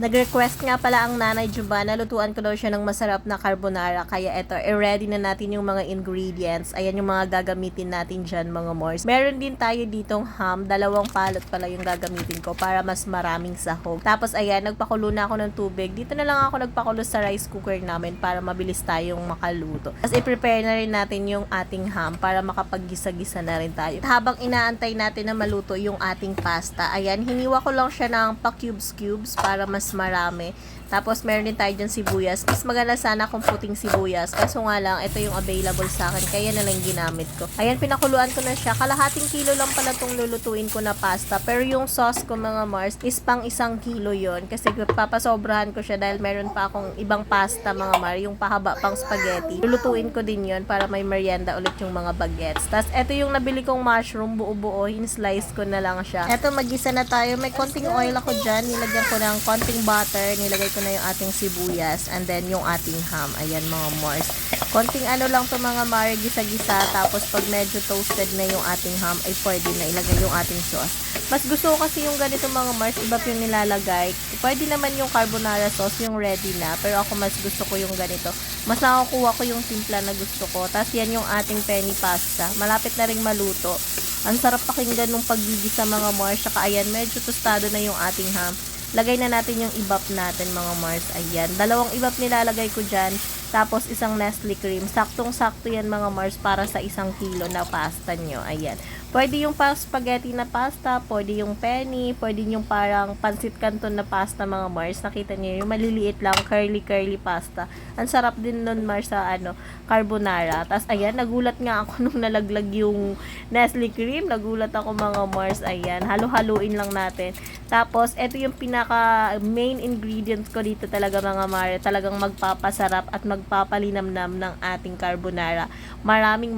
Nag-request nga pala ang nanay Giovanna, lutuan ko daw siya ng masarap na carbonara. Kaya eto, i-ready na natin yung mga ingredients. Ayan yung mga gagamitin natin dyan, mga mors. Meron din tayo ditong ham. 2 palot pala yung gagamitin ko para mas maraming sahog. Tapos ayan, nagpakulo na ako ng tubig. Dito na lang ako nagpakulo sa rice cooker namin para mabilis tayong makaluto. Tapos i-prepare na rin natin yung ating ham para makapag-gisa-gisa na rin tayo. Habang inaantay natin na maluto yung ating pasta, ayan, hiniwa ko lang siya ng pa-cubes para mas marami. Tapos, meron din tayo dyan sibuyas. Mas maganda sana kung puting sibuyas. Kaso nga lang, ito yung available sa akin. Kaya na lang ginamit ko. Ayan, pinakuluan ko na siya. Kalahating kilo lang pala itong lulutuin ko na pasta. Pero yung sauce ko, mga Mars, is pang 1 kilo yon. Kasi papasobrahan ko siya dahil meron pa akong ibang pasta, mga Mars. Yung pahaba pang spaghetti. Lulutuin ko din yon para may merienda ulit yung mga bagets. Tapos, ito yung nabili kong mushroom, buo-buo. In-slice ko na lang siya. Ito, mag-isa na tayo. May konting oil ako dyan. Nilagyan ko ng konting butter. Nilagay ko na yung ating sibuyas and then yung ating ham. Ayan, mga Mars. Konting ano lang to, mga Mars, gisa-gisa. Tapos pag medyo toasted na yung ating ham, ay pwede na ilagay yung ating sauce. Mas gusto ko kasi yung ganito, mga Mars, iba yung nilalagay. Pwede naman yung carbonara sauce, yung ready na. Pero ako mas gusto ko yung ganito. Mas nakukuha ko yung timpla na gusto ko. Tapos yan yung ating penny pasta. Malapit na ring maluto. Ang sarap pakinggan nung paggigisa, mga Mars. Saka ayan, medyo tostado na yung ating ham. Lagay na natin yung ibap natin, mga Mars. Ayan. 2 ibap nilalagay ko dyan. Tapos, isang Nestle cream. Saktong-sakto yan, mga Mars, para sa 1 kilo na pasta nyo. Ayan. Pwede yung spaghetti na pasta, pwede yung penny, pwede yung parang pansit canton na pasta, mga Mars. Nakita niyo yung maliliit lang, curly pasta. Ang sarap din nun, Mars, sa carbonara. Tapos, ayan, nagulat nga ako nung nalaglag yung Nestle cream. Nagulat ako, mga Mars. Ayan, halo-haluin lang natin. Tapos, ito yung pinaka main ingredients ko dito talaga, mga Mars. Talagang magpapasarap at magpapalinamnam ng ating carbonara. Maraming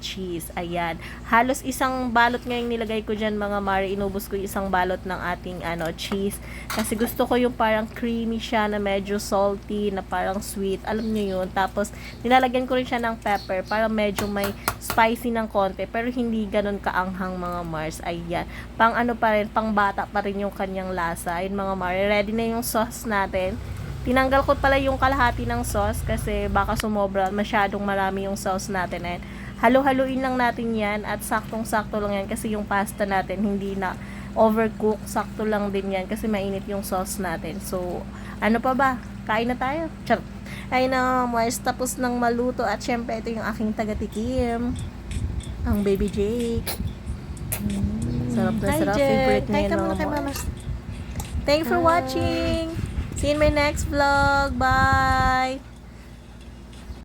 cheese. Ayan. Halos 1 balot ngayong nilagay ko dyan, mga Mari. Inubos ko yung 1 balot ng ating cheese. Kasi gusto ko yung parang creamy siya na medyo salty, na parang sweet. Alam nyo yun. Tapos, nilalagyan ko rin siya ng pepper para medyo may spicy ng konti. Pero hindi ganun kaanghang, mga Mars. Ayan. Pang pa rin, pang bata pa rin yung kanyang lasa. Ayun, mga Mari. Ready na yung sauce natin. Tinanggal ko pala yung kalahati ng sauce kasi baka sumobra, masyadong marami yung sauce natin. Ayan. Halo-haluin lang natin yan at saktong-sakto lang yan kasi yung pasta natin hindi na overcook. Sakto lang din yan kasi mainit yung sauce natin. So, ano pa ba? Kain na tayo. Charot. Ay na, Mars, tapos nang maluto at syempre ito yung aking tagatikim. Ang Baby Jake. Sarap na sarap. Favorite niya yan, mga Mars. Thanks for watching. See you in my next vlog. Bye!